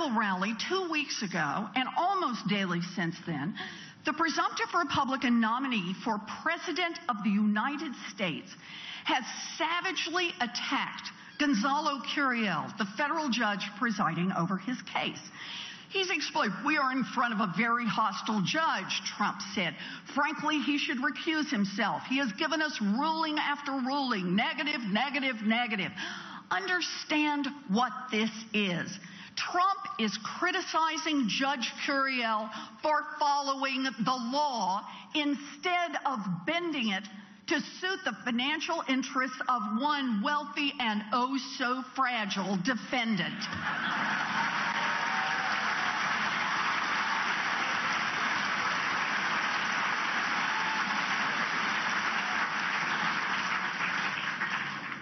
political rally 2 weeks ago, and almost daily since then, the presumptive Republican nominee for President of the United States has savagely attacked Gonzalo Curiel, the federal judge presiding over his case. He's explained, "We are in front of a very hostile judge," Trump said. "Frankly, he should recuse himself. He has given us ruling after ruling, negative, negative, negative." Understand what this is. Trump is criticizing Judge Curiel for following the law instead of bending it to suit the financial interests of one wealthy and oh so fragile defendant.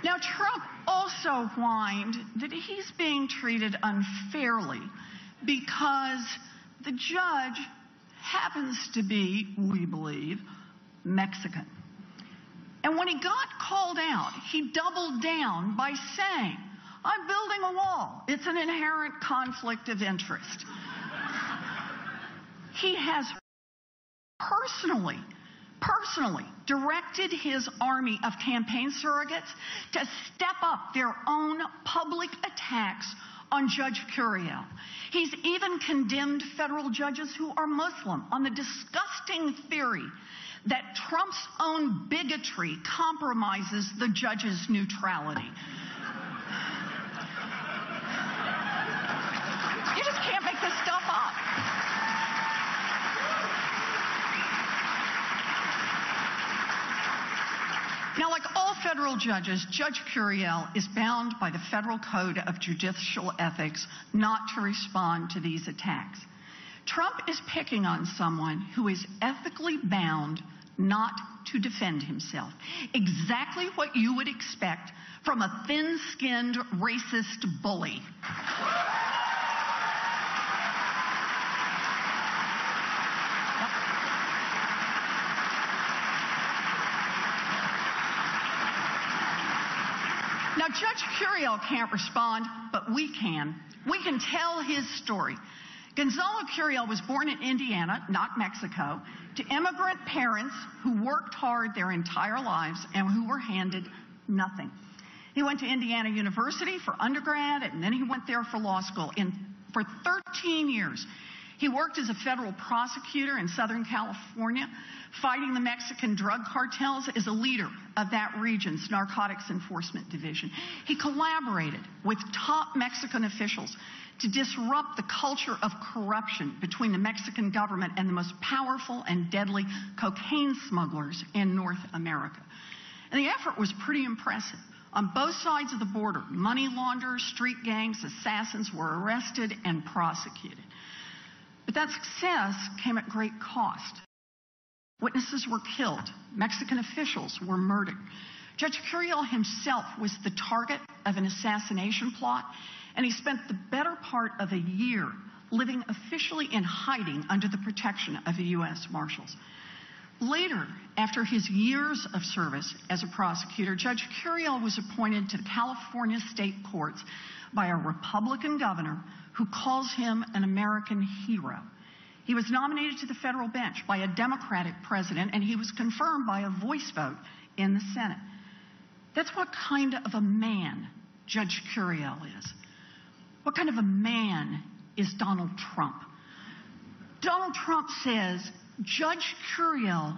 Now, Trump also whined that he's being treated unfairly because the judge happens to be, we believe, Mexican. And when he got called out, he doubled down by saying, "I'm building a wall. It's an inherent conflict of interest." He has personally directed his army of campaign surrogates to step up their own public attacks on Judge Curiel. He's even condemned federal judges who are Muslim on the disgusting theory that Trump's own bigotry compromises the judge's neutrality. You just can't make this stuff up. Now, like all federal judges, Judge Curiel is bound by the Federal Code of Judicial Ethics not to respond to these attacks. Trump is picking on someone who is ethically bound not to defend himself. Exactly what you would expect from a thin-skinned racist bully. Now, Judge Curiel can't respond, but we can. We can tell his story. Gonzalo Curiel was born in Indiana, not Mexico, to immigrant parents who worked hard their entire lives and who were handed nothing. He went to Indiana University for undergrad, and then he went there for law school. For 13 years, he worked as a federal prosecutor in Southern California, fighting the Mexican drug cartels as a leader of that region's narcotics enforcement division. He collaborated with top Mexican officials to disrupt the culture of corruption between the Mexican government and the most powerful and deadly cocaine smugglers in North America. And the effort was pretty impressive. On both sides of the border, money launderers, street gangs, assassins were arrested and prosecuted. But that success came at great cost. Witnesses were killed. Mexican officials were murdered. Judge Curiel himself was the target of an assassination plot, and he spent the better part of a year living officially in hiding under the protection of the U.S. Marshals. Later, after his years of service as a prosecutor, Judge Curiel was appointed to the California state courts by a Republican governor who calls him an American hero. He was nominated to the federal bench by a Democratic president, and he was confirmed by a voice vote in the Senate. That's what kind of a man Judge Curiel is. What kind of a man is Donald Trump? Donald Trump says Judge Curiel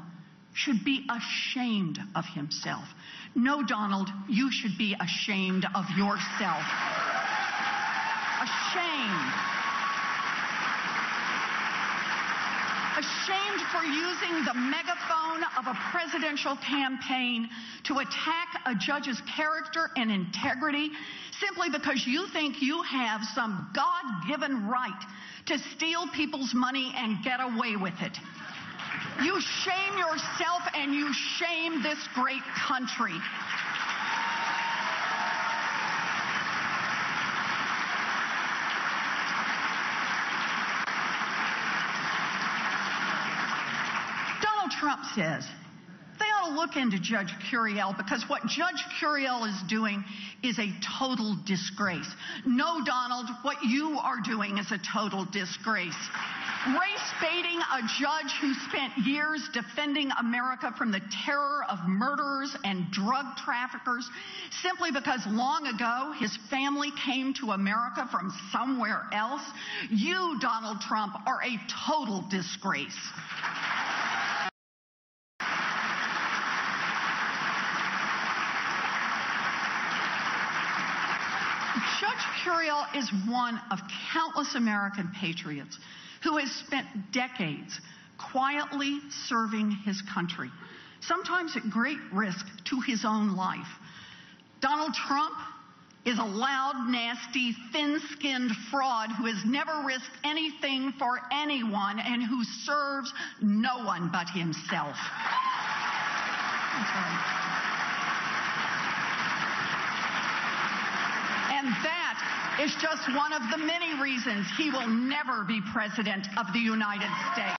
should be ashamed of himself. No, Donald, you should be ashamed of yourself. Ashamed. Ashamed for using the megaphone of a presidential campaign to attack a judge's character and integrity simply because you think you have some God-given right to steal people's money and get away with it. You shame yourself and you shame this great country. Trump says they ought to to look into Judge Curiel, because what Judge Curiel is doing is a total disgrace. No, Donald, what you are doing is a total disgrace. Race baiting a judge who spent years defending America from the terror of murderers and drug traffickers simply because long ago his family came to America from somewhere else. You, Donald Trump, are a total disgrace. Judge Curiel is one of countless American patriots who has spent decades quietly serving his country, sometimes at great risk to his own life. Donald Trump is a loud, nasty, thin-skinned fraud who has never risked anything for anyone and who serves no one but himself. That's right. And that is just one of the many reasons he will never be president of the United States.